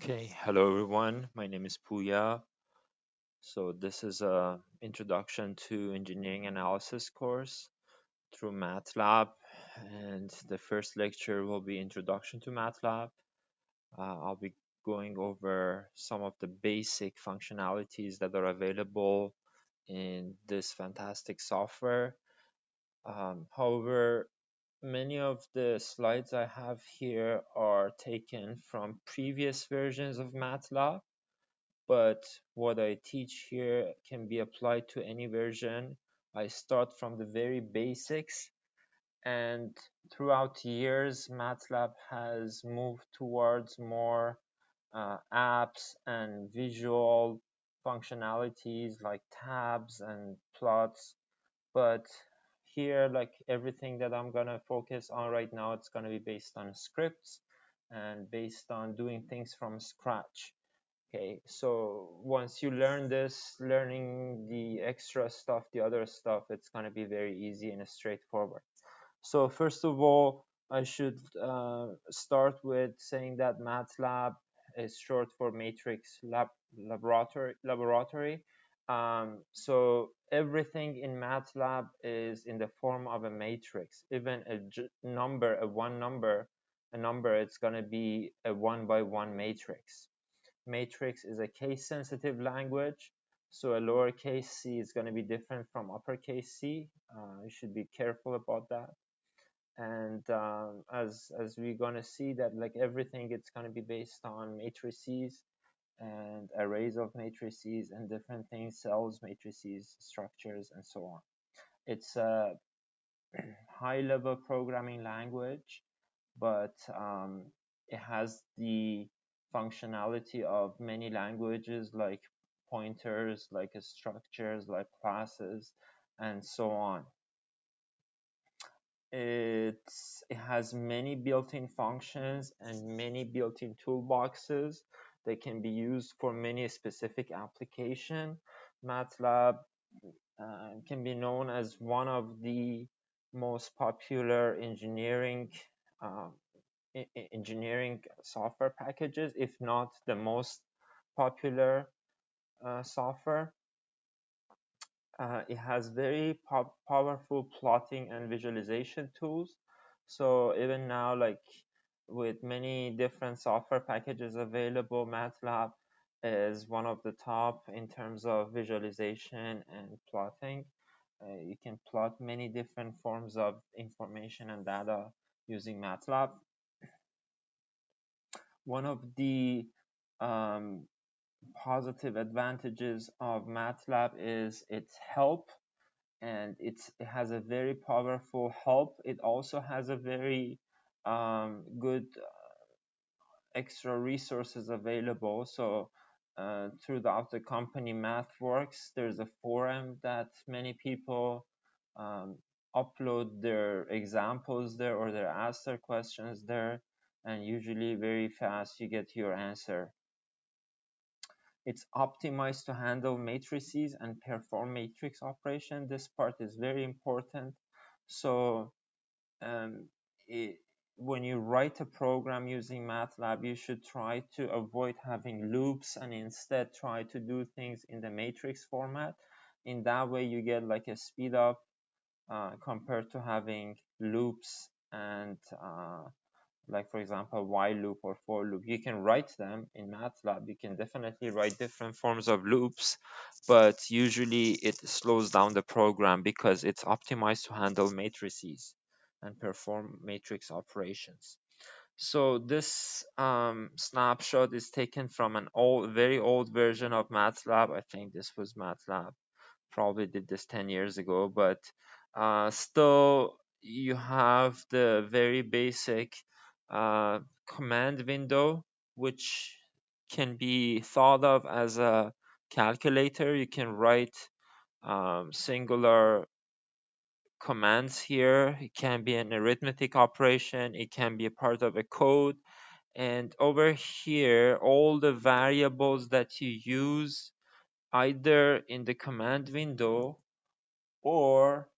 Okay, hello everyone. My name is Puya. So this is a introduction to engineering analysis course through MATLAB, and the first lecture will be introduction to MATLAB. I'll be going over some of the basic functionalities that are available in this fantastic software. However, many of the slides I have here are taken from previous versions of MATLAB, but what I teach here can be applied to any version. I start from the very basics, and throughout years, MATLAB has moved towards more apps and visual functionalities like tabs and plots. But here, like everything that I'm gonna focus on right now, it's gonna be based on scripts and based on doing things from scratch. Okay, so once you learn this, learning the extra stuff, the other stuff, it's going to be very easy and straightforward. So first of all, I should start with saying that MATLAB is short for Matrix Laboratory. So everything in MATLAB is in the form of a matrix. Even a number, it's going to be a one by one matrix. Matrix is a case-sensitive language, so a lowercase c is going to be different from uppercase c. You should be careful about that. And as we're going to see that like everything, it's going to be based on matrices and arrays of matrices and different things, cells, matrices, structures, and so on. It's a high-level programming language, but it has the functionality of many languages like pointers, like structures, like classes, and so on. It has many built-in functions and many built-in toolboxes that can be used for many specific application. MATLAB can be known as one of the most popular uh, engineering software packages, if not the most popular software. It has very powerful plotting and visualization tools. So even now, like with many different software packages available, MATLAB is one of the top in terms of visualization and plotting. You can plot many different forms of information and data using MATLAB. One of the um, positive advantages of MATLAB is its help, and it has a very powerful help. It also has a very good extra resources available. So throughout the company MathWorks, there's a forum that many people um, upload their examples there, or they ask their questions there, and usually very fast you get your answer. It's optimized to handle matrices and perform matrix operation. This part is very important. So um, it, when you write a program using MATLAB, you should try to avoid having loops and instead try to do things in the matrix format. In that way, you get like a speed up compared to having loops and like for example while loop or for loop. You can write them in MATLAB. You can definitely write different forms of loops, but usually it slows down the program because it's optimized to handle matrices and perform matrix operations. So this snapshot is taken from an very old version of MATLAB. I think this was MATLAB, probably did this 10 years ago, but still you have the very basic command window, which can be thought of as a calculator. You can write singular commands here. It can be an arithmetic operation. It can be a part of a code. And over here, all the variables that you use either in the command window or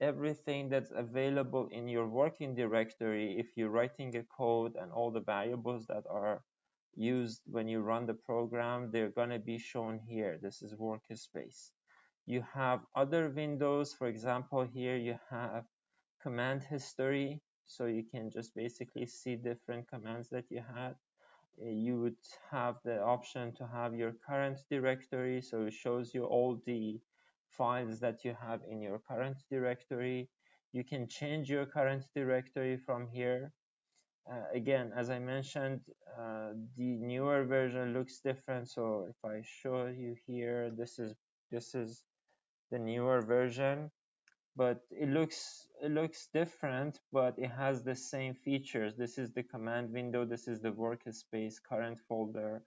everything that's available in your working directory. If you're writing a code and all the variables that are used when you run the program, they're going to be shown here. This is Workspace. You have other windows. For example, here you have command history, so you can just basically see different commands that you had. You would have the option to have your current directory, so it shows you all the files that you have in your current directory. You can change your current directory from here. Again, as I mentioned, the newer version looks different. So if I show you here, this is the newer version, but it looks different, but it has the same features. This is the command window. This is the workspace current folder.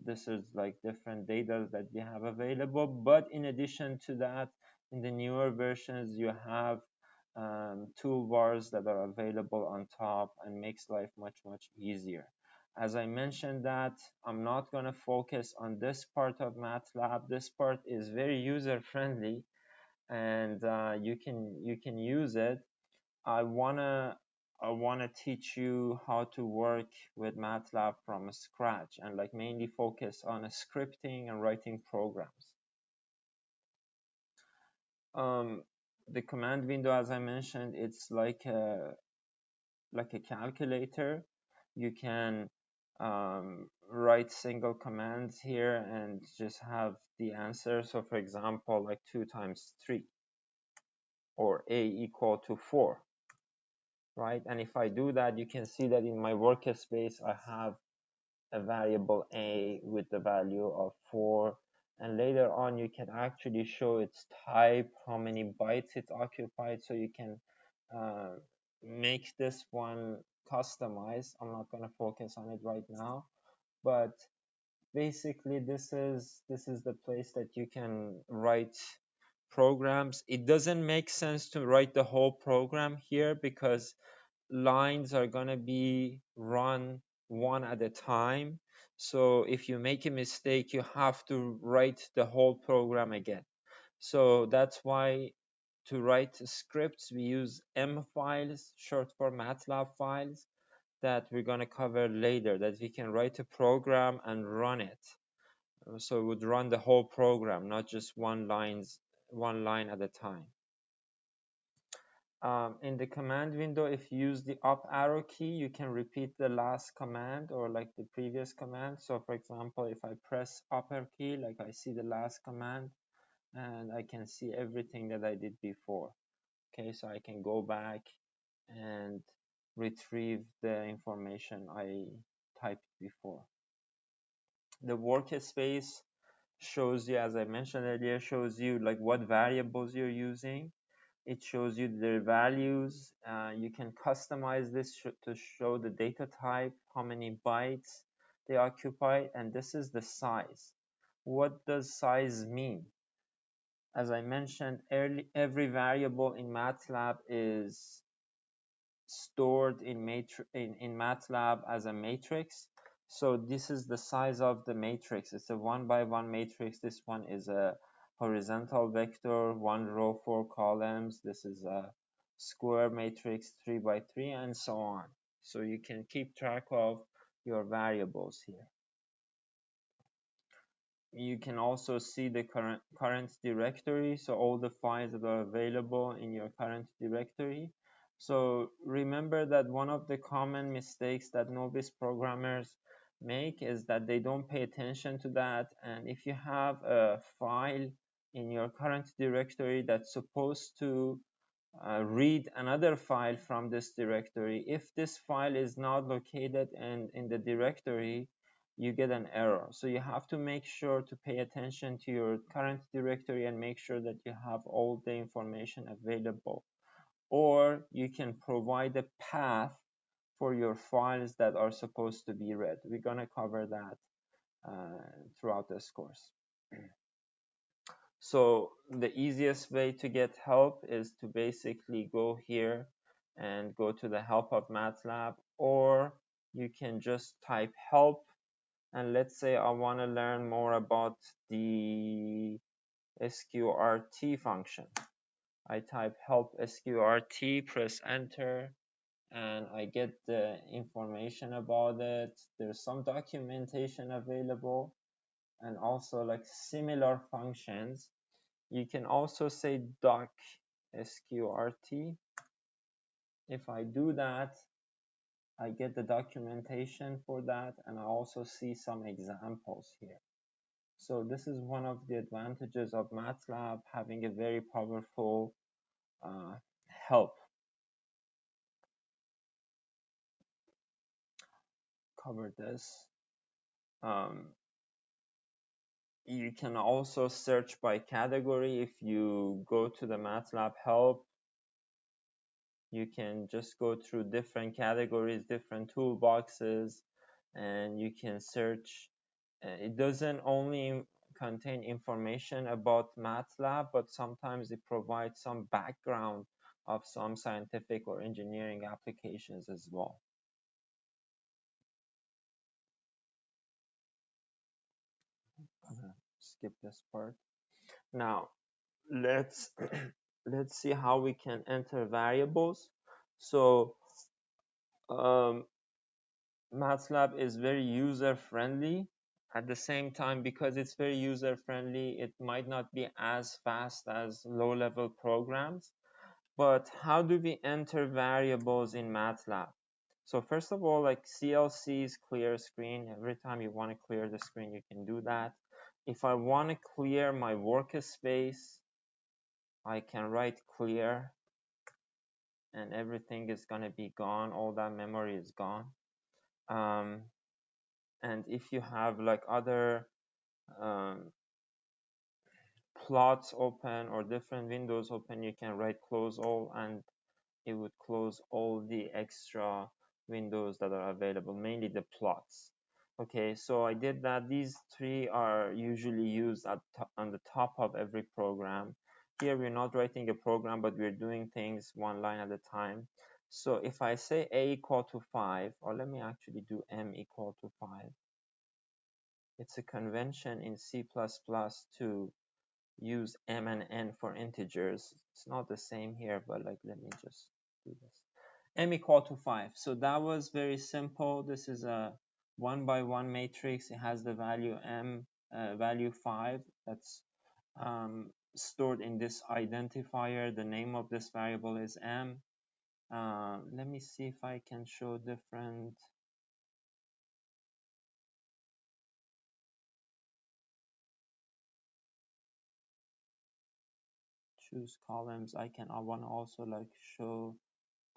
This is like different data that we have available. But in addition to that, in the newer versions, you have toolbars that are available on top and makes life much easier. As I mentioned that, I'm not going to focus on this part of MATLAB. This part is very user friendly, and you can use it. I wanna teach you how to work with MATLAB from scratch and like mainly focus on scripting and writing programs. The command window, as I mentioned, it's like a calculator. You can write single commands here and just have the answer. So for example, like 2 times 3 or a equal to 4. Right? And if I do that, you can see that in my workspace, I have a variable a with the value of 4. And later on, you can actually show its type, how many bytes it occupied. So you can make this one customized. I'm not going to focus on it right now, but basically this is the place that you can write programs. It doesn't make sense to write the whole program here because lines are going to be run one at a time. So if you make a mistake, you have to write the whole program again. So that's why to write scripts, we use M files, short for MATLAB files, that we're going to cover later, that we can write a program and run it. So it would run the whole program, not just one line at a time. In the command window, if you use the up arrow key, you can repeat the last command or like the previous command. So for example, if I press upper key, like I see the last command and I can see everything that I did before. Okay, so I can go back and retrieve the information I typed before. The workspace shows you, as I mentioned earlier, shows you like what variables you're using. It shows you their values. You can customize this to show the data type, how many bytes they occupy, and this is the size. What does size mean? As I mentioned earlier, every variable in MATLAB is stored in MATLAB as a matrix. So this is the size of the matrix. It's a 1 by 1 matrix. This one is a horizontal vector, 1 row, 4 columns. This is a square matrix, 3 by 3, and so on. So you can keep track of your variables here. You can also see the current directory, so all the files that are available in your current directory. So remember that one of the common mistakes that novice programmers make is that they don't pay attention to that. And if you have a file in your current directory that's supposed to read another file from this directory, if this file is not located in the directory, you get an error. So you have to make sure to pay attention to your current directory and make sure that you have all the information available. Or you can provide a path for your files that are supposed to be read. We're going to cover that throughout this course. So the easiest way to get help is to basically go here and go to the help of MATLAB, or you can just type help. And let's say I want to learn more about the SQRT function. I type help SQRT, press enter, and I get the information about it. There's some documentation available, and also like similar functions. You can also say doc sqrt. If I do that, I get the documentation for that, and I also see some examples here. So this is one of the advantages of MATLAB, having a very powerful help. Cover this. You can also search by category. If you go to the MATLAB help, you can just go through different categories, different toolboxes, and you can search. It doesn't only contain information about MATLAB, but sometimes it provides some background of some scientific or engineering applications as well. I'm gonna skip this part. Now, let's let's see how we can enter variables. So MATLAB is very user friendly. At the same time, because it's very user friendly, it might not be as fast as low level programs. But how do we enter variables in MATLAB? So first of all, like CLC is clear screen. Every time you want to clear the screen, you can do that. If I want to clear my workspace, I can write clear, and everything is going to be gone. All that memory is gone. And if you have like other plots open or different windows open, you can write close all, and it would close all the extra windows that are available, mainly the plots. Okay, so I did that. These three are usually used on the top of every program. Here we're not writing a program, but we're doing things one line at a time. So if I say a equal to 5, or let me actually do m equal to 5. It's a convention in C++ to use m and n for integers. It's not the same here, but like let me just do this. M equal to 5. So that was very simple. This is a 1-by-1 matrix. It has the value m, value 5. That's stored in this identifier. The name of this variable is m. Let me see if I can show different. Choose columns. I want to also like show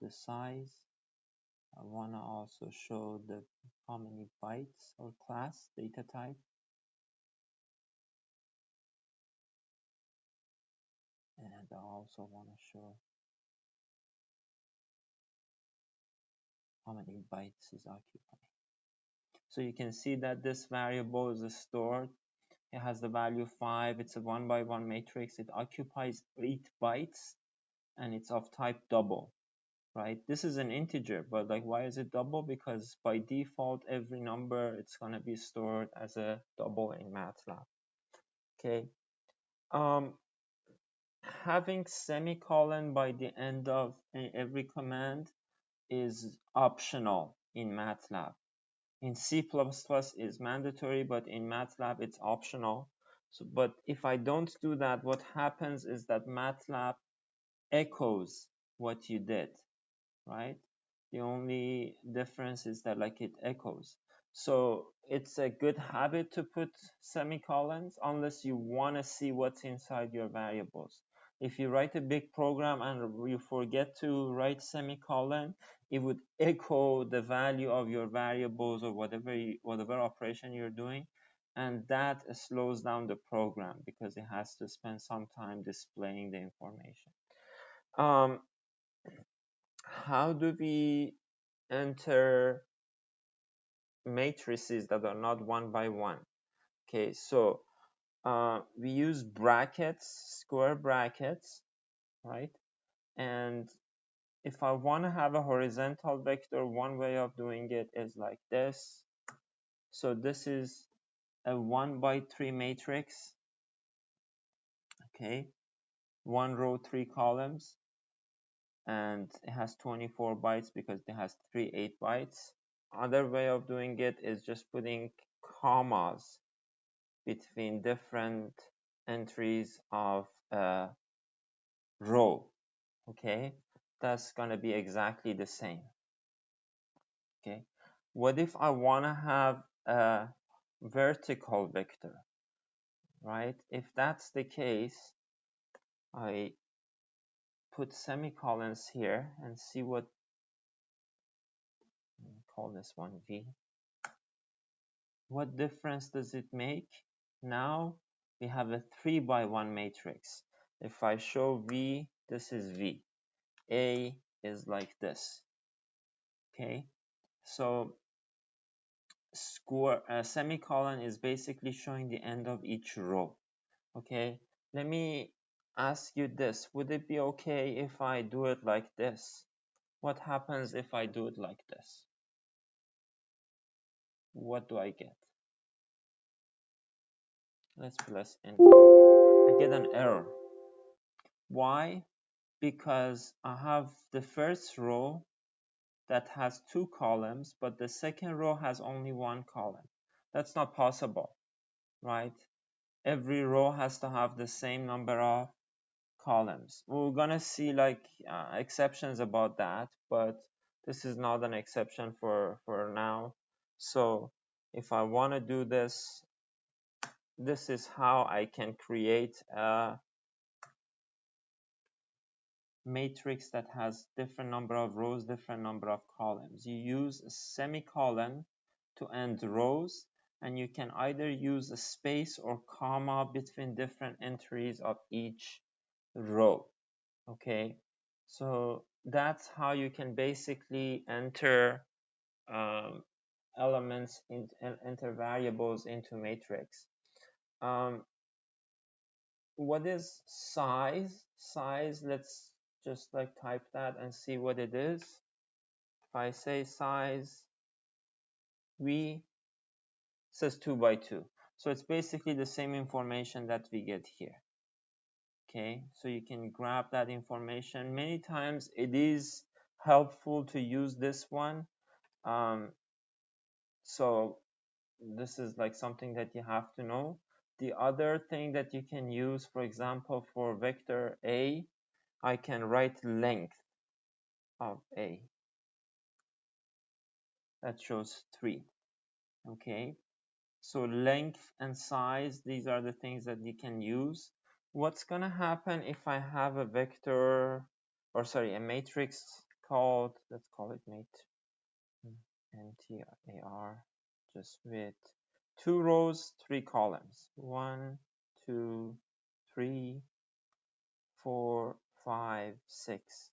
the size. I want to also show the how many bytes or class data type. And I also want to show how many bytes is occupied. So you can see that this variable is stored. It has the value 5. It's a 1-by-1 matrix. It occupies 8 bytes, and it's of type double, right? This is an integer, but like why is it double? Because by default, every number it's going to be stored as a double in MATLAB. Okay. Having semicolon by the end of every command is optional in MATLAB. In C++ is mandatory, but in MATLAB it's optional. So, but if I don't do that, what happens is that MATLAB echoes what you did, right? The only difference is that like it echoes. So it's a good habit to put semicolons unless you want to see what's inside your variables. If you write a big program and you forget to write semicolon, it would echo the value of your variables or whatever operation you're doing, and that slows down the program because it has to spend some time displaying the information. How do we enter matrices that are not 1-by-1? Okay, so we use brackets, square brackets, right? And if I want to have a horizontal vector, one way of doing it is like this. So this is a 1-by-3 matrix, okay? 1 row, 3 columns. and it has 24 bytes because it has 8 bytes. Other way of doing it is just putting commas between different entries of a row. Okay, that's gonna be exactly the same. Okay, what if I want to have a vertical vector, right? If that's the case, I put semicolons here and see what, call this one V. What difference does it make? Now we have a 3 by 1 matrix. If I show V, this is V. A is like this. Okay, so semicolon is basically showing the end of each row. Okay, let me ask you this. Would it be okay if I do it like this? What happens if I do it like this? What do I get? Let's press enter. I get an error. Why? Because I have the first row that has 2 columns, but the second row has only 1 column. That's not possible, right? Every row has to have the same number of columns. We're gonna see like exceptions about that, but this is not an exception for now. So if I want to do this, this is how I can create a matrix that has different number of rows, different number of columns. You use a semicolon to end rows, and you can either use a space or comma between different entries of each row. Okay, so that's how you can basically enter elements and enter variables into matrix. What is size? Size, let's just like type that and see what it is. If I say size, it says 2 by 2. So it's basically the same information that we get here. Okay, so you can grab that information. Many times it is helpful to use this one. So this is like something that you have to know. The other thing that you can use, for example, for vector A, I can write length of A. That shows 3. Okay, so length and size, these are the things that you can use. What's gonna happen if I have a vector, or sorry, a matrix called, let's call it MTAR, just with 2 rows, 3 columns. 1, 2, 3, 4, 5, 6.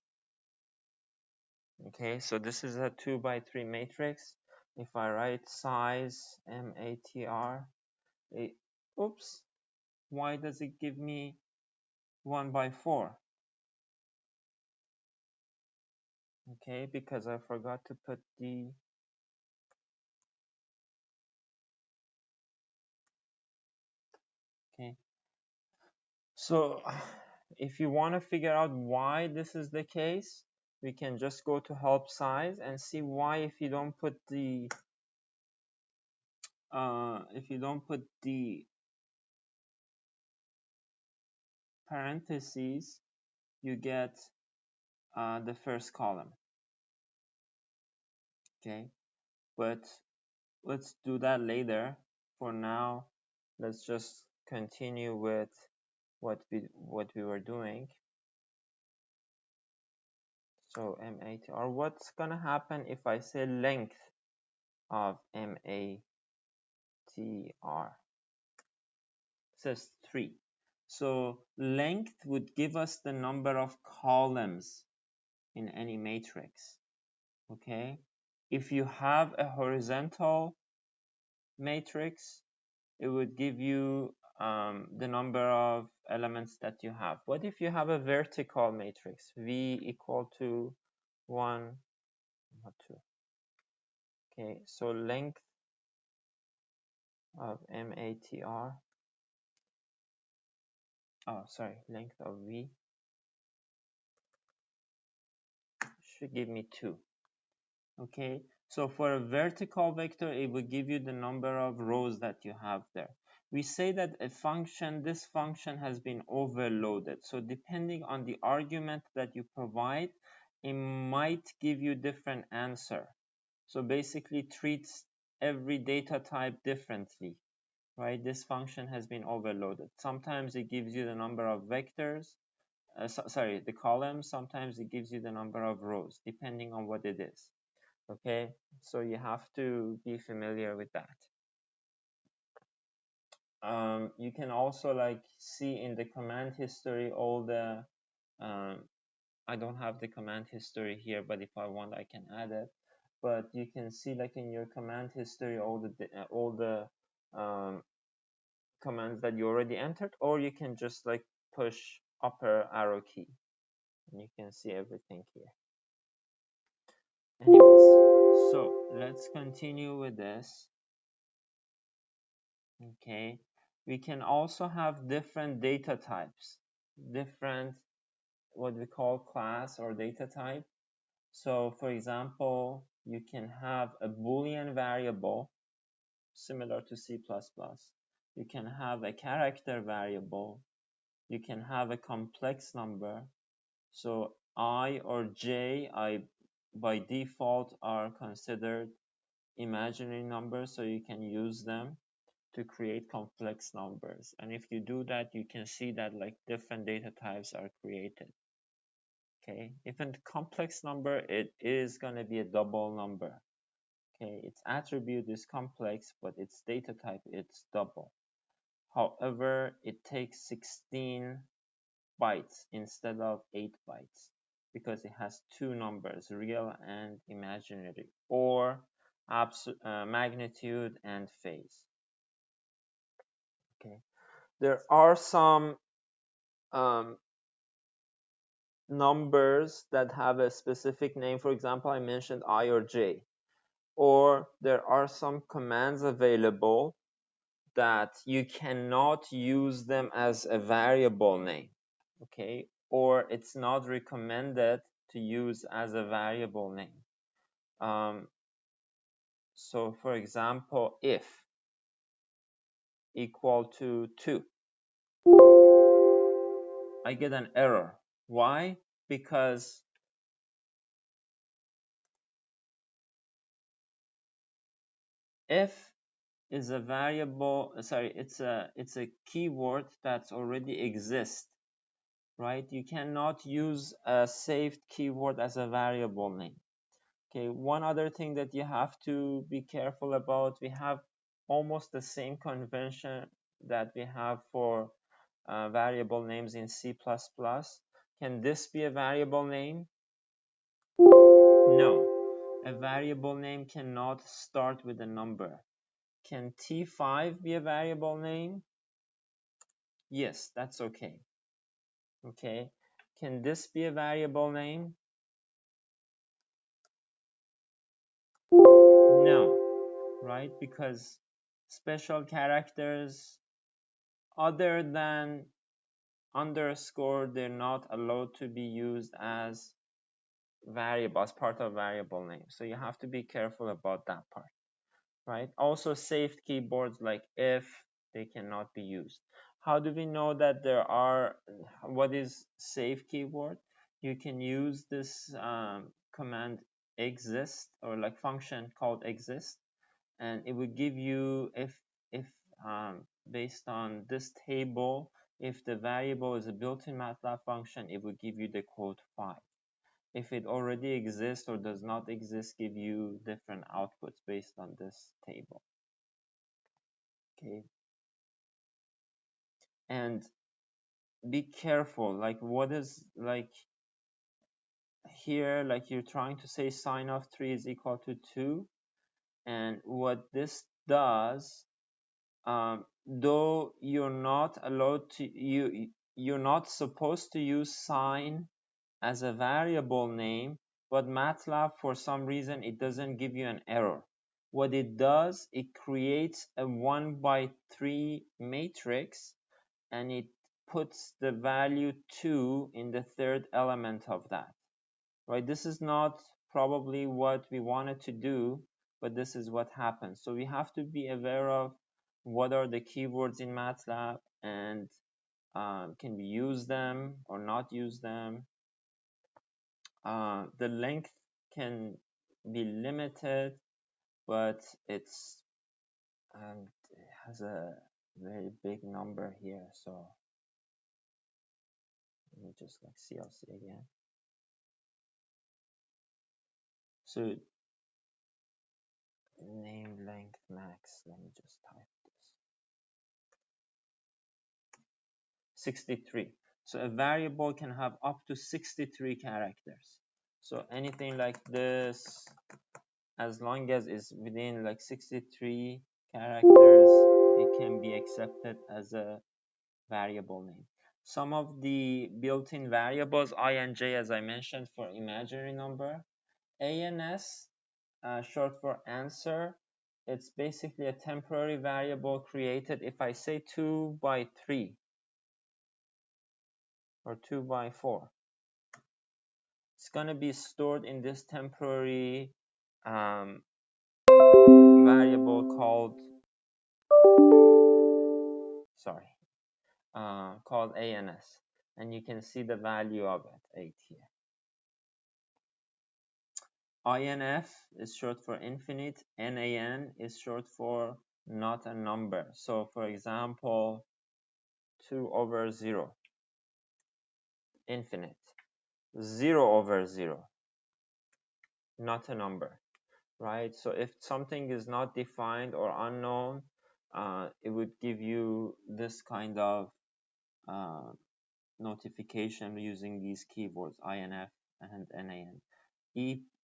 Okay, so this is a 2 by 3 matrix. If I write size MATR, oops, why does it give me 1 by 4? Okay, because I forgot to put the okay. So if you want to figure out why this is the case, we can just go to help size and see why if you don't put the parentheses, you get the first column. Okay, but let's do that later. For now, let's just continue with what we were doing. So MATR, what's gonna happen if I say length of MATR? It says 3. So length would give us the number of columns in any matrix. Okay, if you have a horizontal matrix, it would give you the number of elements that you have. What if you have a vertical matrix? V equal to 1 or 2. Okay, so length of MATR, length of V should give me 2. Okay, so for a vertical vector, it will give you the number of rows that you have there. We say that a function, this function has been overloaded. So depending on the argument that you provide, it might give you different answer. So basically treats every data type differently, right? This function has been overloaded. Sometimes it gives you the number of vectors, the columns. Sometimes it gives you the number of rows, depending on what it is. Okay, so you have to be familiar with that. You can also like see in the command history all the, I don't have the command history here, but if I want, I can add it. But you can see like in your command history all the commands that you already entered, or you can just like push upper arrow key and you can see everything here. Anyways, so let's continue with this. Okay, we can also have different data types, different what we call class or data type. So for example, you can have a Boolean variable similar to C++. You can have a character variable. You can have a complex number. So I or J, by default are considered imaginary numbers, so you can use them to create complex numbers. And if you do that, you can see that like different data types are created. Okay, if a complex number, it is going to be a double number. Okay, its attribute is complex, but its data type it's double. However, it takes 16 bytes instead of 8 bytes because it has two numbers, real and imaginary, or magnitude and phase. Okay, there are some numbers that have a specific name. For example, I mentioned I or J. Or there are some commands available that you cannot use them as a variable name, okay? Or it's not recommended to use as a variable name. So for example, if equal to 2, I get an error. Why? Because if is a variable, it's a keyword that's already exists, right? You cannot use a saved keyword as a variable name. Okay, one other thing that you have to be careful about, we have almost the same convention that we have for variable names in C++. Can this be a variable name? No, a variable name cannot start with a number. Can T5 be a variable name? Yes, that's okay. Okay, can this be a variable name? No, right? Because special characters other than underscore, they're not allowed to be used as variables, part of variable name. So you have to be careful about that part, right? Also saved keywords like if, they cannot be used. How do we know that there are, what is save keyword? You can use this command exist, or like function called exist, and it will give you, if based on this table, if the variable is a built-in MATLAB function, it will give you the code 5. If it already exists or does not exist, give you different outputs based on this table. Okay, and be careful, like what is like here, like you're trying to say sine of 3 is equal to 2, and what this does, though you're not allowed to, you're not supposed to use sine as a variable name, but MATLAB, for some reason, it doesn't give you an error. What it does, it creates a 1/3 matrix, and it puts the value 2 in the third element of that, right? This is not probably what we wanted to do, but this is what happens. So we have to be aware of what are the keywords in MATLAB, and can we use them or not use them. The length can be limited, but it has a very big number here. So let me just like CLC again. So name length max, let me just type this. 63. So a variable can have up to 63 characters. So anything like this, as long as it's within like 63 characters, it can be accepted as a variable name. Some of the built-in variables, I and j, as I mentioned, for imaginary number. ANS, short for answer, it's basically a temporary variable created if I say 2 by 3 or 2 by 4. It's going to be stored in this temporary variable called called ANS, and you can see the value of it, 8 here. INF is short for infinite. NaN is short for not a number. So for example, 2 over 0, infinite. 0 over 0, not a number, right? So if something is not defined or unknown, it would give you this kind of notification using these keywords, INF and NaN.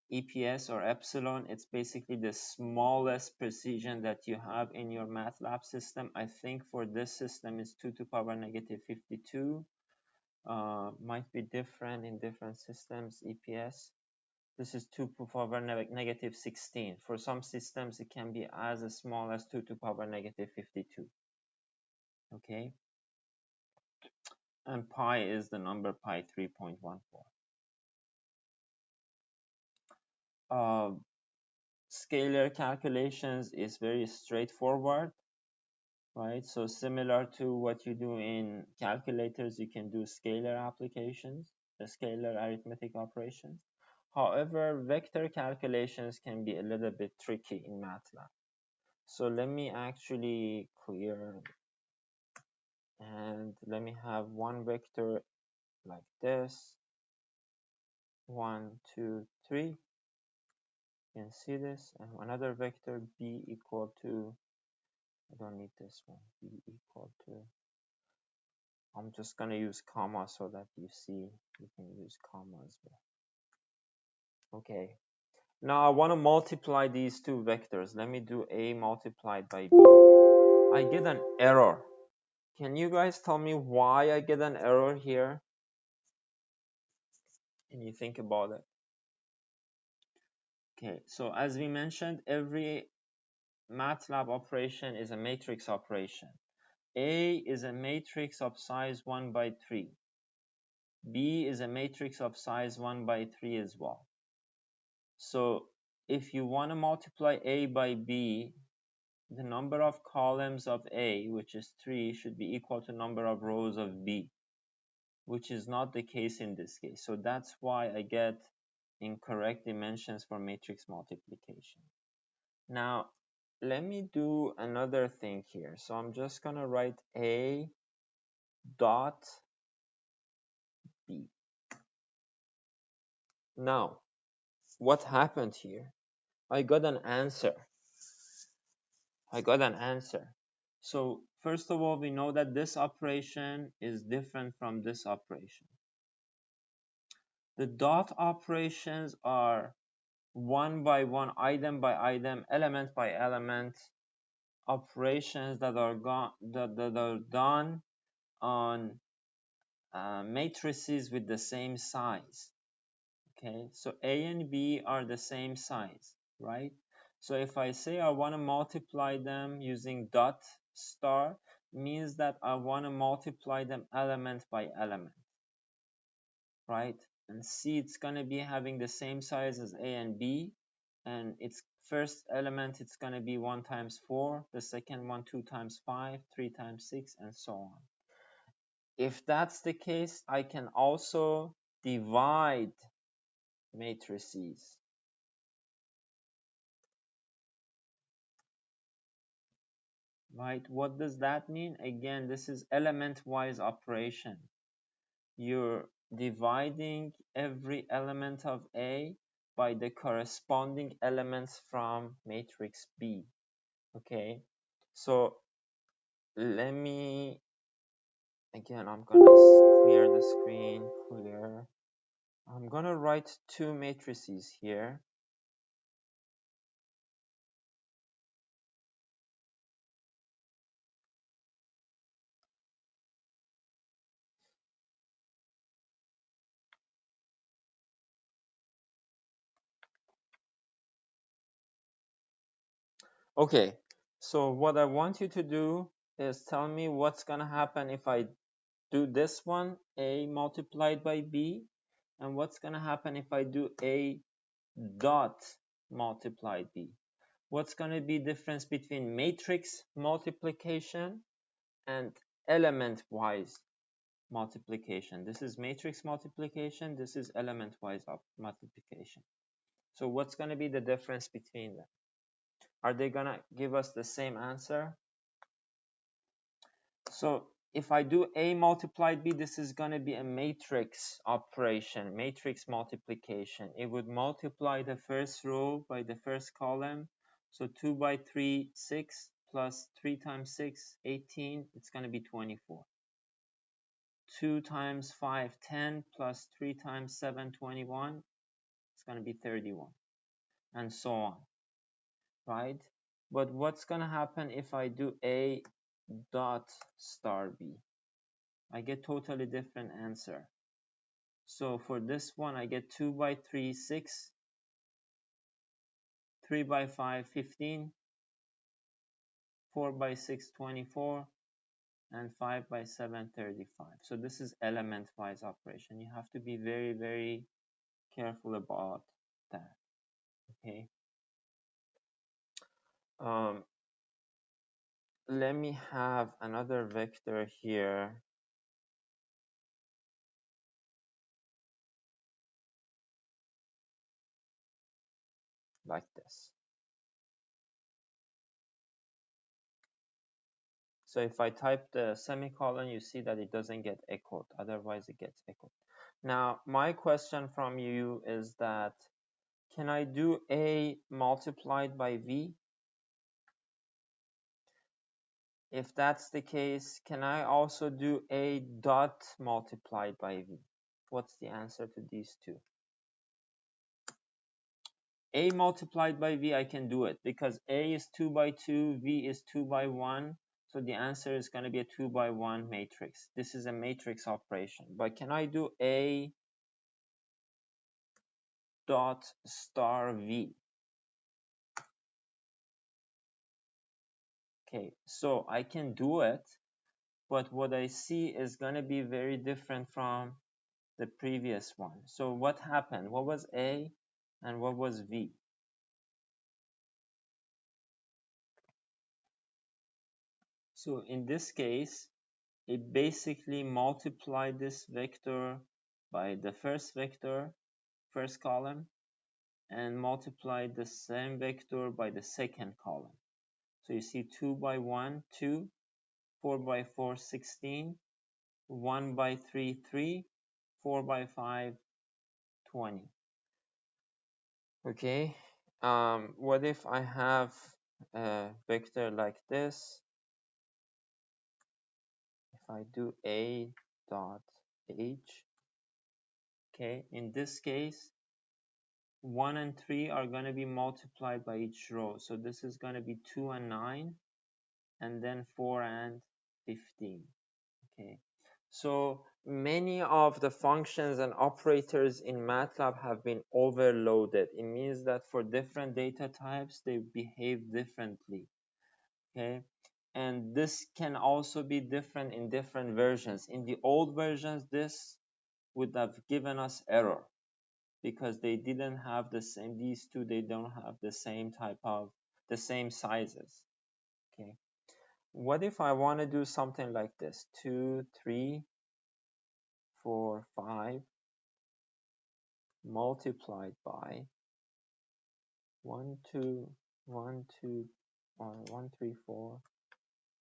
EPS or epsilon, it's basically the smallest precision that you have in your MATLAB system. I think for this system it's 2 to the power negative 52. Might be different in different systems. EPS, this is 2 to the power negative 16. For some systems it can be as small as 2 to the power negative 52. Okay, and pi is the number pi 3.14. Scalar calculations is very straightforward, right? So similar to what you do in calculators, you can do scalar applications, the scalar arithmetic operations. However, vector calculations can be a little bit tricky in MATLAB. So let me actually clear, and let me have one vector like this. 1, 2, 3. You can see this, and another vector b equal to, I don't need this one, b equal to, I'm just going to use comma so that you see you can use comma as well. Okay, now I want to multiply these two vectors. Let me do a multiplied by b. I get an error. Can you guys tell me why I get an error here? Can you think about it? Okay, so as we mentioned, every MATLAB operation is a matrix operation. A is a matrix of size 1 by 3. B is a matrix of size 1 by 3 as well. So if you want to multiply A by B, the number of columns of A, which is 3, should be equal to number of rows of B, which is not the case in this case. So that's why I get incorrect dimensions for matrix multiplication. Now, let me do another thing here. So I'm just going to write A dot B. Now, what happened here? I got an answer. So first of all, we know that this operation is different from this operation. The dot operations are one by one, item by item, element by element operations that are done on matrices with the same size. Okay, so A and B are the same size, right? So if I say I want to multiply them using dot star, means that I want to multiply them element by element, right? and C, it's going to be having the same size as A and B, and its first element, it's going to be 1 times 4, the second one 2 times 5, 3 times 6, and so on. If that's the case, I can also divide matrices. Right? What does that mean? Again, this is element-wise operation. You're dividing every element of A by the corresponding elements from matrix B. Okay, so let me, again, I'm gonna clear the screen, clear. I'm gonna write two matrices here. Okay, so what I want you to do is tell me what's gonna happen if I do this one, A multiplied by B, and what's gonna happen if I do A dot multiplied B. What's gonna be difference between matrix multiplication and element-wise multiplication? This is matrix multiplication, this is element-wise multiplication. So what's gonna be the difference between them? Are they gonna give us the same answer? So if I do A multiplied B, this is going to be a matrix operation, matrix multiplication. It would multiply the first row by the first column. So 2 by 3, 6, plus 3 times 6, 18. It's going to be 24. 2 times 5, 10, plus 3 times 7, 21. It's going to be 31, and so on, right? But what's going to happen if I do A dot star B? I get totally different answer. So for this one, I get 2 by 3, 6, 3 by 5, 15, 4 by 6, 24, and 5 by 7, 35. So this is element-wise operation. You have to be very, very careful about that, okay? Let me have another vector here like this. So if I type the semicolon, you see that it doesn't get echoed. Otherwise, it gets echoed. Now, my question from you is that, can I do A multiplied by V? If that's the case, can I also do A dot multiplied by V? What's the answer to these two? A multiplied by V, I can do it because A is 2 by 2, V is 2 by 1. So the answer is going to be a 2 by 1 matrix. This is a matrix operation. But can I do A dot star V? Okay, so I can do it, but what I see is going to be very different from the previous one. So what happened? What was A and what was V? So in this case, it basically multiplied this vector by the first vector, first column, and multiplied the same vector by the second column. So you see 2 by 1, 2, 4 by 4, 16, 1 by 3, 3, 4 by 5, 20. Okay, what if I have a vector like this? If I do A dot H, okay, in this case, 1 and 3 are going to be multiplied by each row. So this is going to be 2 and 9, and then 4 and 15. Okay, so many of the functions and operators in MATLAB have been overloaded. It means that for different data types, they behave differently. Okay, and this can also be different in different versions. In the old versions, this would have given us error because they didn't have the same, these two, they don't have the same type of, the same sizes. Okay. What if I want to do something like this? 2, 3, 4, 5 multiplied by 1, 2, 1, 2, 1, 3, 4,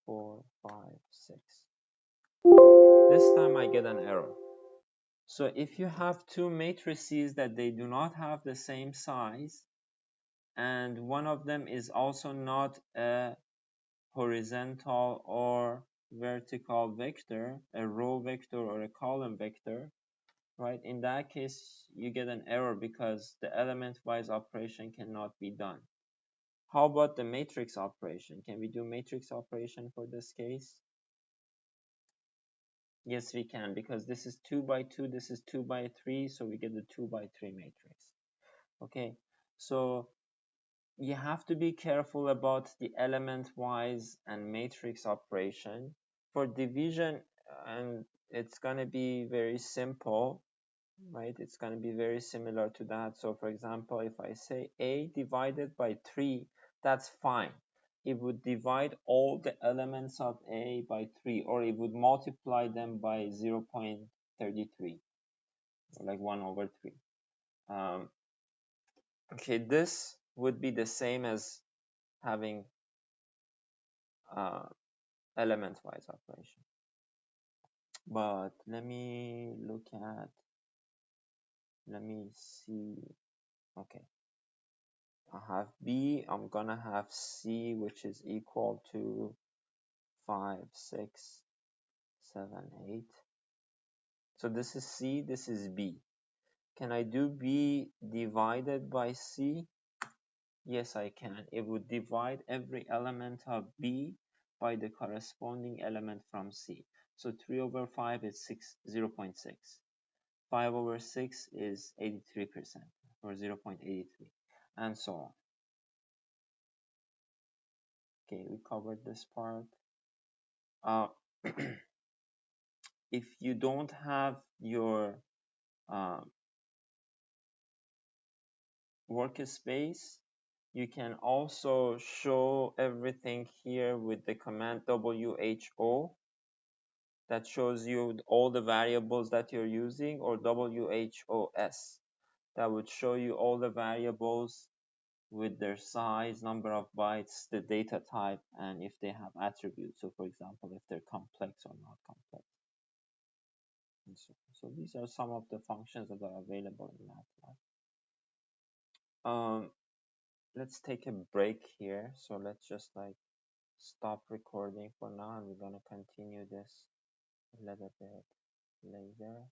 4, 5, 6. This time I get an error. So if you have two matrices that they do not have the same size, and one of them is also not a horizontal or vertical vector, a row vector or a column vector, right? In that case, you get an error because the element-wise operation cannot be done. How about the matrix operation? Can we do matrix operation for this case? Yes, we can, because this is 2 by 2, this is 2 by 3, so we get the 2 by 3 matrix. Okay, so you have to be careful about the element-wise and matrix operation. For division, and it's going to be very simple, right? It's going to be very similar to that. So for example, if I say A divided by 3, that's fine. It would divide all the elements of A by 3, or it would multiply them by 0.33, or like 1 over 3. Okay, this would be the same as having element-wise operation. But let me see. Okay, I have B, I'm gonna have C, which is equal to 5, 6, 7, 8. So this is C, this is B. Can I do B divided by C? Yes, I can. It would divide every element of B by the corresponding element from C. So 3 over 5 is 0.6. 5 over 6 is 83%, or 0.83, and so on. Okay, we covered this part. If you don't have your workspace, you can also show everything here with the command WHO that shows you all the variables that you're using, or WHOS that would show you all the variables with their size, number of bytes, the data type, and if they have attributes. So for example, if they're complex or not complex. And so these are some of the functions that are available in MATLAB. Let's take a break here. So let's just like stop recording for now, and we're gonna continue this a little bit later.